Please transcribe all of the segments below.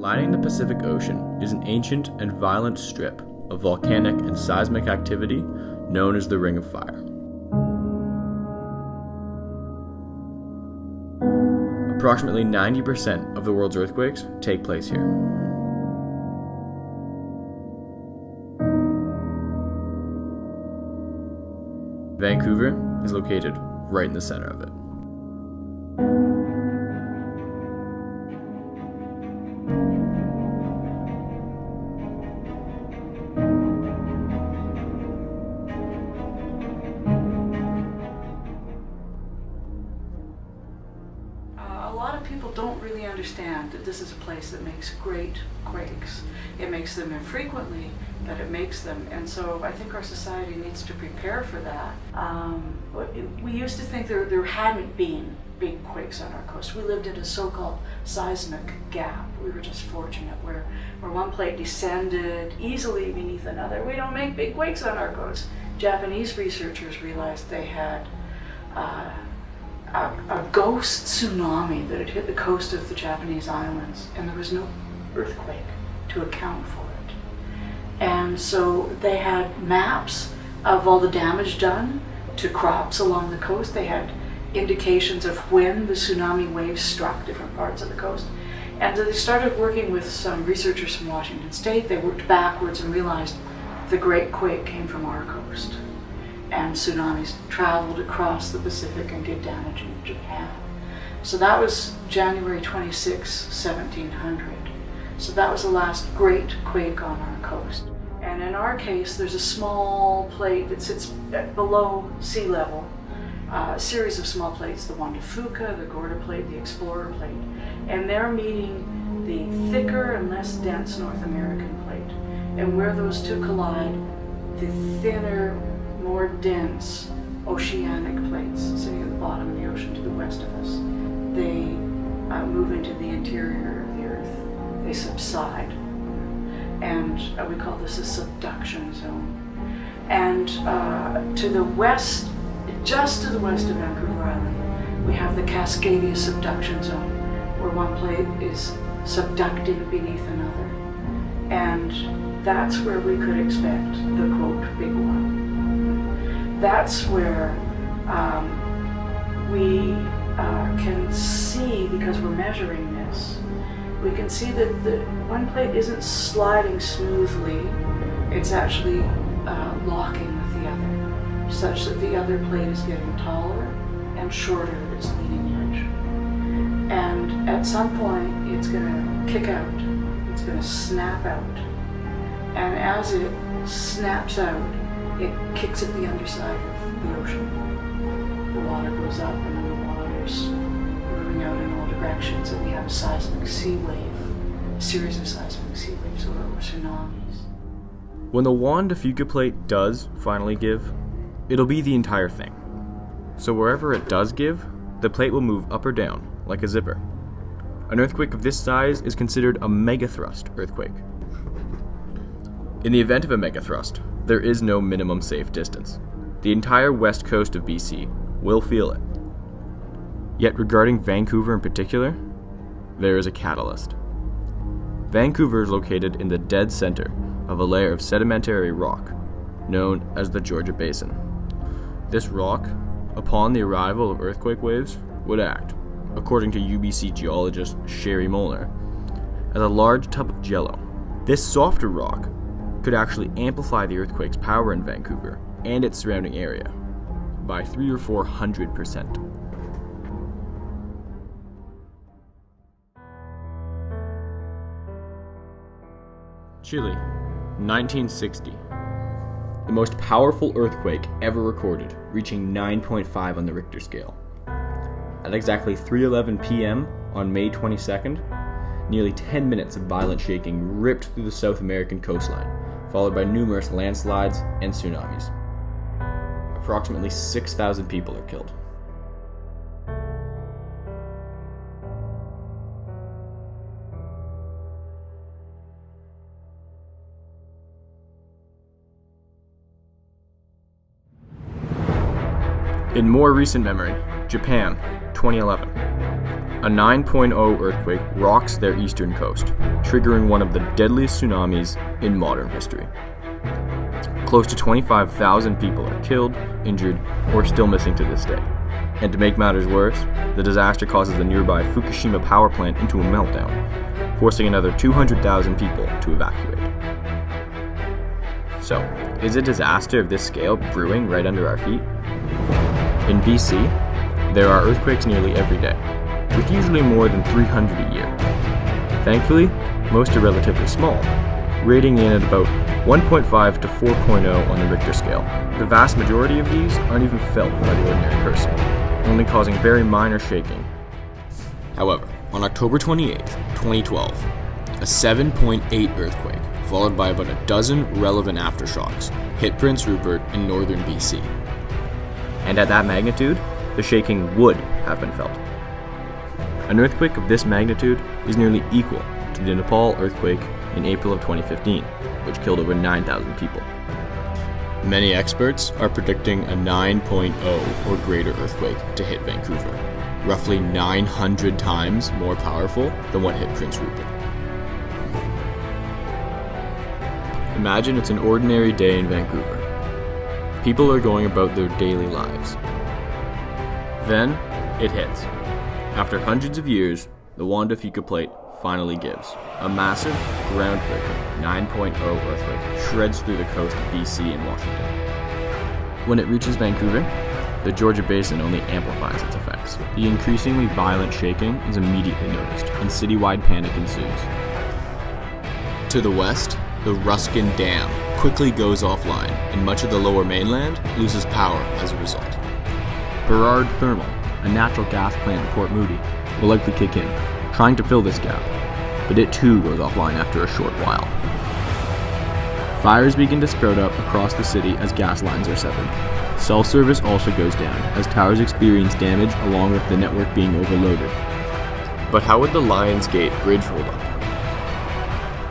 Lining the Pacific Ocean is an ancient and violent strip of volcanic and seismic activity known as the Ring of Fire. Approximately 90% of the world's earthquakes take place here. Vancouver is located right in the center of it. A lot of people don't really understand that this is a place that makes great quakes. It makes them infrequently, but it makes them, and so I think our society needs to prepare for that. We used to think there hadn't been big quakes on our coast. We lived in a so-called seismic gap. We were just fortunate where one plate descended easily beneath another. We don't make big quakes on our coast. Japanese researchers realized they had a ghost tsunami that had hit the coast of the Japanese islands, and there was no earthquake to account for it. And so they had maps of all the damage done to crops along the coast. They had indications of when the tsunami waves struck different parts of the coast. And they started working with some researchers from Washington State. They worked backwards and realized the Great Quake came from our coast. And tsunamis traveled across the Pacific and did damage in Japan. So that was January 26, 1700. So that was the last great quake on our coast. And in our case, there's a small plate that sits below sea level, a series of small plates, the Juan de Fuca, the Gorda plate, the Explorer plate, and they're meeting the thicker and less dense North American plate. And where those two collide, the thinner, more dense oceanic plates sitting at the bottom of the ocean to the west of us, they move into the interior of the earth. They subside, and we call this a subduction zone. And to the west, just to the west of Vancouver Island, we have the Cascadia subduction zone, where one plate is subducting beneath another. And that's where we could expect the, quote, big one. That's where we can see, because we're measuring this, we can see that the one plate isn't sliding smoothly, it's actually locking with the other, such that the other plate is getting taller and shorter at its leading edge. And at some point, it's going to kick out, it's going to snap out. And as it snaps out, it kicks at the underside of the ocean. The water goes up, and then the water's moving out in all directions, and we have a seismic sea wave, a series of seismic sea waves or tsunamis. When the Juan de Fuca plate does finally give, it'll be the entire thing. So wherever it does give, the plate will move up or down, like a zipper. An earthquake of this size is considered a megathrust earthquake. In the event of a megathrust, there is no minimum safe distance. The entire west coast of BC will feel it. Yet regarding Vancouver in particular, there is a catalyst. Vancouver is located in the dead center of a layer of sedimentary rock known as the Georgia Basin. This rock, upon the arrival of earthquake waves, would act, according to UBC geologist Sherry Molnar, as a large tub of jello. This softer rock could actually amplify the earthquake's power in Vancouver and its surrounding area by 300 or 400%. Chile, 1960. The most powerful earthquake ever recorded, reaching 9.5 on the Richter scale. At exactly 3:11 p.m. on May 22nd, nearly 10 minutes of violent shaking ripped through the South American coastline, followed by numerous landslides and tsunamis. Approximately 6,000 people are killed. In more recent memory, Japan, 2011. A 9.0 earthquake rocks their eastern coast, triggering one of the deadliest tsunamis in modern history. Close to 25,000 people are killed, injured, or still missing to this day. And to make matters worse, the disaster causes the nearby Fukushima power plant into a meltdown, forcing another 200,000 people to evacuate. So, is a disaster of this scale brewing right under our feet? In BC, there are earthquakes nearly every day, with usually more than 300 a year. Thankfully, most are relatively small, rating in at about 1.5 to 4.0 on the Richter scale. The vast majority of these aren't even felt by the ordinary person, only causing very minor shaking. However, on October 28, 2012, a 7.8 earthquake, followed by about a dozen relevant aftershocks, hit Prince Rupert in northern BC. And at that magnitude, the shaking would have been felt. An earthquake of this magnitude is nearly equal to the Nepal earthquake in April of 2015, which killed over 9,000 people. Many experts are predicting a 9.0 or greater earthquake to hit Vancouver, roughly 900 times more powerful than what hit Prince Rupert. Imagine it's an ordinary day in Vancouver. People are going about their daily lives. Then, it hits. After hundreds of years, the Wanda Fuca plate finally gives. A massive, groundbreaking 9.0 earthquake shreds through the coast of BC and Washington. When it reaches Vancouver, the Georgia Basin only amplifies its effects. The increasingly violent shaking is immediately noticed, and citywide panic ensues. To the west, the Ruskin Dam quickly goes offline, and much of the lower mainland loses power as a result. Burrard Thermal, a natural gas plant in Port Moody, will likely kick in, trying to fill this gap, but it too goes offline after a short while. Fires begin to sprout up across the city as gas lines are severed. Cell service also goes down as towers experience damage along with the network being overloaded. But how would the Lions Gate Bridge hold up?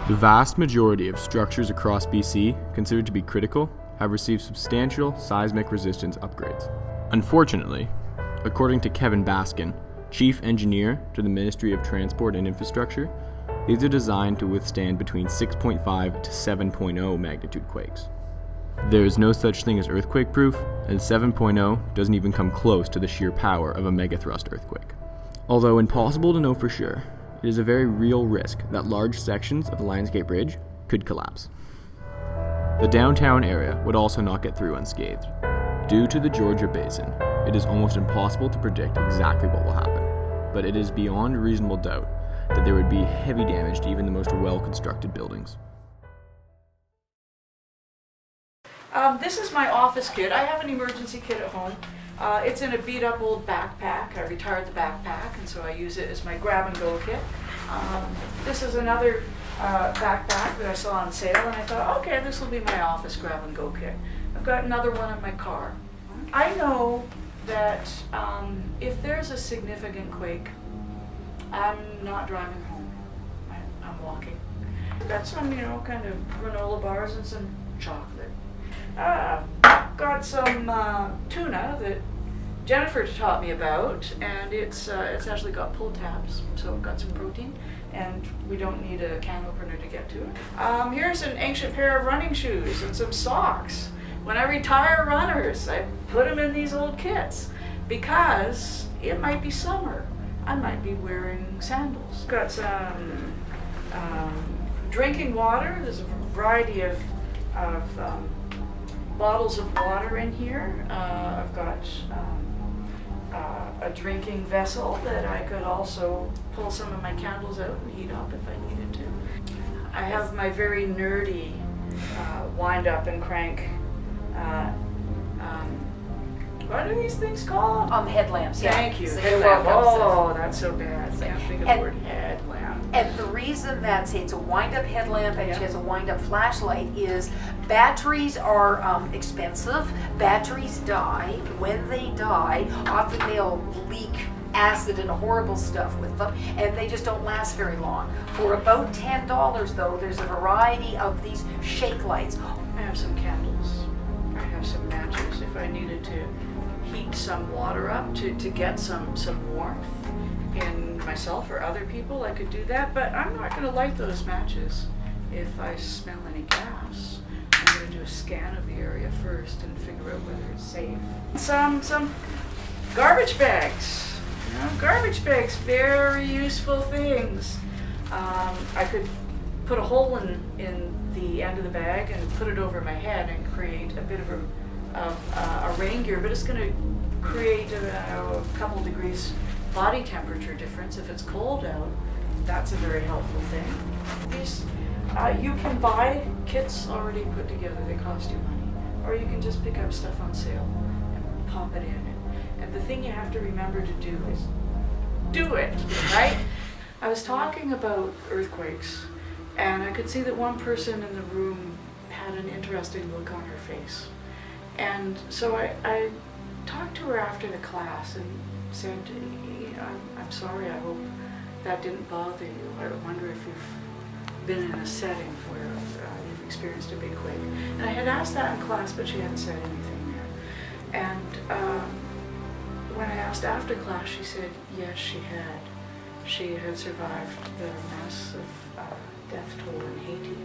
The vast majority of structures across BC considered to be critical have received substantial seismic resistance upgrades. Unfortunately, according to Kevin Baskin, Chief Engineer to the Ministry of Transport and Infrastructure, these are designed to withstand between 6.5 to 7.0 magnitude quakes. There is no such thing as earthquake-proof, and 7.0 doesn't even come close to the sheer power of a megathrust earthquake. Although impossible to know for sure, it is a very real risk that large sections of the Lions Gate Bridge could collapse. The downtown area would also not get through unscathed. Due to the Georgia Basin, it is almost impossible to predict exactly what will happen, but it is beyond reasonable doubt that there would be heavy damage to even the most well-constructed buildings. This is my office kit. I have an emergency kit at home. It's in a beat-up old backpack. I retired the backpack, and so I use it as my grab-and-go kit. This is another backpack that I saw on sale, and I thought, okay, this will be my office grab-and-go kit. I've got another one in my car. I know that if there's a significant quake, I'm not driving home. I'm walking. Got some, kind of granola bars and some chocolate. Got some tuna that Jennifer taught me about, and it's actually got pull tabs, so I've got some protein, and we don't need a can opener to get to it. Here's an ancient pair of running shoes and some socks. When I retire runners, I put them in these old kits because it might be summer. I might be wearing sandals. Got some drinking water. There's a variety of bottles of water in here. I've got a drinking vessel that I could also pull some of my candles out and heat up if I needed to. I have my very nerdy wind up and crank. What are these things called? Headlamps. Yeah. Thank you. So Headlamp. Oh, that's so bad. I can't think of the word headlamp. And the reason that it's a wind-up headlamp and she has a wind-up flashlight is batteries are expensive. Batteries die. When they die, often they'll leak acid and horrible stuff with them, and they just don't last very long. For about $10 though, there's a variety of these shake lights. I have some candles. I have some matches if I needed to heat heat some water up to get some warmth in myself or other people, I could do that, but I'm not going to light those matches if I smell any gas. I'm going to do a scan of the area first and figure out whether it's safe. Some garbage bags. You know, garbage bags, very useful things. I could put a hole in the end of the bag and put it over my head and create a bit of a rain gear, but it's going to create a couple degrees body temperature difference. If it's cold out, that's a very helpful thing. These, you can buy kits already put together, they cost you money, or you can just pick up stuff on sale and pop it in. And the thing you have to remember to do is do it, right? I was talking about earthquakes, and I could see that one person in the room had an interesting look on her face. And so I talked to her after the class and said, I'm sorry, I hope that didn't bother you. I wonder if you've been in a setting where you've experienced a big quake. And I had asked that in class, but she hadn't said anything there. And when I asked after class, she said, yes, she had. She had survived the massive death toll in Haiti.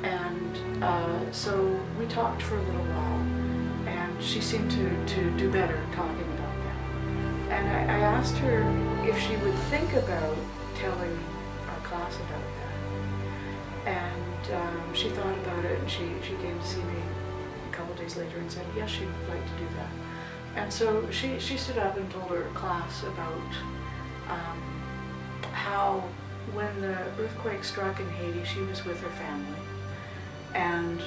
And so we talked for a little while, and she seemed to do better talking about that. And I asked her if she would think about telling our class about that. And she thought about it, and she came to see me a couple days later and said, yes, she'd like to do that. And so she stood up and told her class about how when the earthquake struck in Haiti, she was with her family, and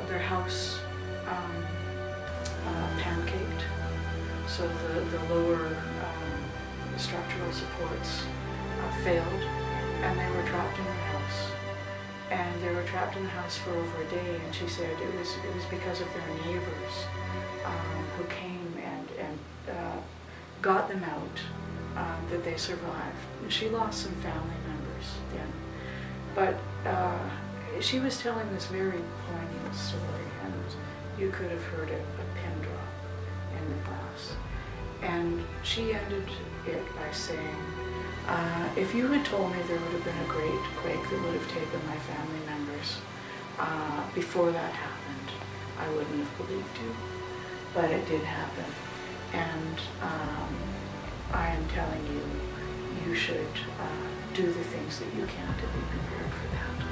their house pancaked, so the lower structural supports failed, and they were trapped in their house. And they were trapped in the house for over a day, and she said it was because of their neighbors who came and got them out, that they survived. She lost some family members then, but she was telling this very poignant story, and you could have heard a pin drop in the class. And she ended it by saying, if you had told me there would have been a great quake that would have taken my family members before that happened, I wouldn't have believed you. But it did happen. And I am telling you, you should do the things that you can to be prepared for that.